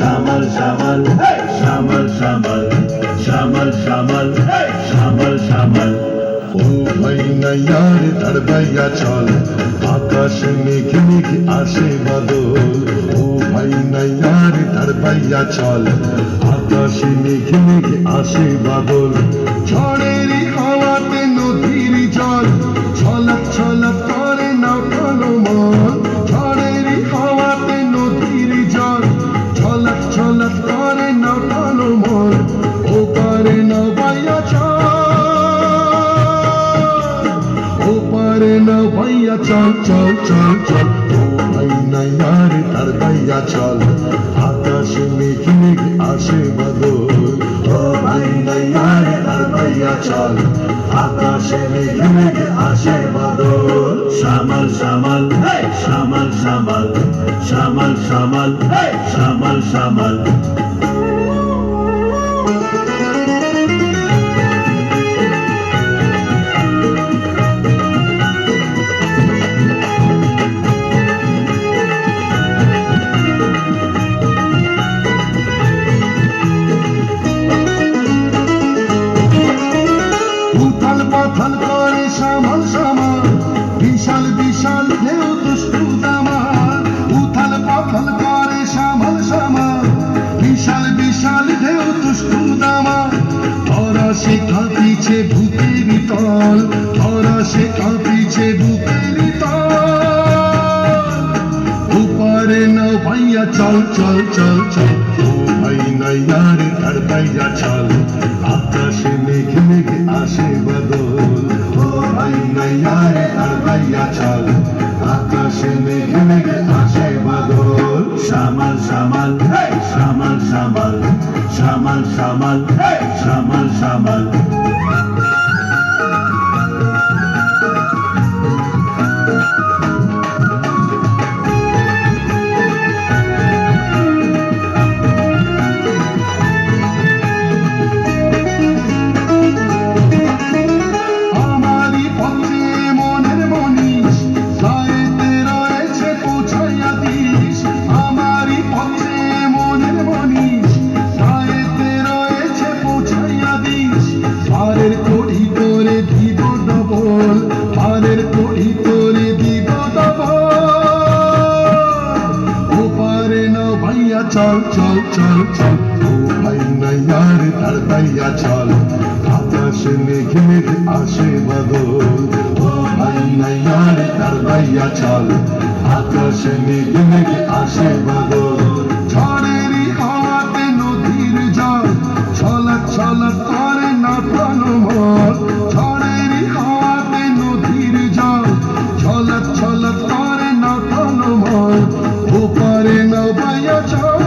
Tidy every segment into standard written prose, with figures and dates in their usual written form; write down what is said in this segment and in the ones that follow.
শ্যামল শ্যামল শ্যামল শ্যামল শ্যামল শ্যামল শ্যামল শ্যামল। ও ভাই নাইয়ার তার ভাইয়া চল, আকাশে মেঘে মেঘে আসে বাদল। ও ভাই নাইয়ার তার ভাইয়া চল, আকাশে মেঘে মেঘে আসে বাদল। ঝড়ের হাওয়াতে নদীর জল ছলক ছলক করে নাও টলমল। ঝড়ের হাওয়াতে নদীর জল ছলক ছলক করে নাও টলমল। ও পারে নাও ভাইয়া চল, ও পারে নাও ভাইয়া চল চল চল চল। ও ভাই নাইয়ার তার ভাইয়া চল, আকাশে মেঘে মেঘে আসে বাদল। ও ভাই নাইয়ার তার ভাইয়া চল, আকাশে মেঘে মেঘে আসে বাদল। শ্যামল শ্যামল শ্যামল শ্যামল শ্যামল শ্যামল শ্যামল শ্যামল। উথাল পাথাল করে শ্যামল শ্যামল, বিশাল বিশাল ঢেউ দুষ্টু দামাল। উথাল পাথাল করে শ্যামল শ্যামল, বিশাল বিশাল ঢেউ দুষ্টু দামাল। ধরা সে কাঁপিছে বুকের তল, ধরা সে কাঁপিছে বুকের তল। উপারে নাও ভাইয়া চল চল চল চল। ও ভাই নাইয়ার তার ভাইয়া চল, আকাশে মেঘে মেঘে আসে বাদল। ও ভাই নাইয়ার তার ভাইয়া চল, আকাশে মেঘে মেঘে আসে বাদল। শ্যামল শ্যামল শ্যামল শ্যামল শ্যামল শ্যামল শ্যামল শ্যামল। আমারই পথে মনের মনীষ, গায়েতে রয়েছে পৌঁছাইয়া দিস। আমারই পথে মনের মনীষ, গায়েতে রয়েছে পৌঁছাইয়া দিস। পারের কড়ি তোরে দিব ডবল, পারের কড়ি তোরে দিব ডবল। ও পারে নাও ভাইয়া চল চল চল চল। ও ভাই নাইয়ার তার ভাইয়া চল, আকাশে মেঘে মেঘে আসে বাদল। ও ভাই নাইয়ার তার ভাইয়া চল, আকাশে মেঘে মেঘে আসে বাদল। ঝড়ের হাওয়াতে নদীর জল ছলক ছলক করে না টলমল। ঝড়ের হাওয়াতে নদীর জল ছলক ছলক করে না টলমল। ও পারে নাও ভাইয়া চল,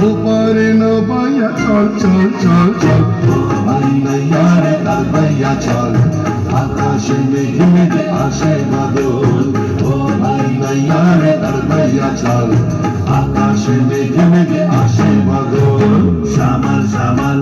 ও পারে নাও ভাইয়া চল চল চল চল। ও ভাই নাইয়ার তার ভাইয়া চল, আকাশে মেঘে মেঘে আসে বাদল। ও ভাই নাইয়ার তার ভাইয়া চল, আকাশে মেঘে মেঘে আসে বাদল। শ্যামল শ্যামল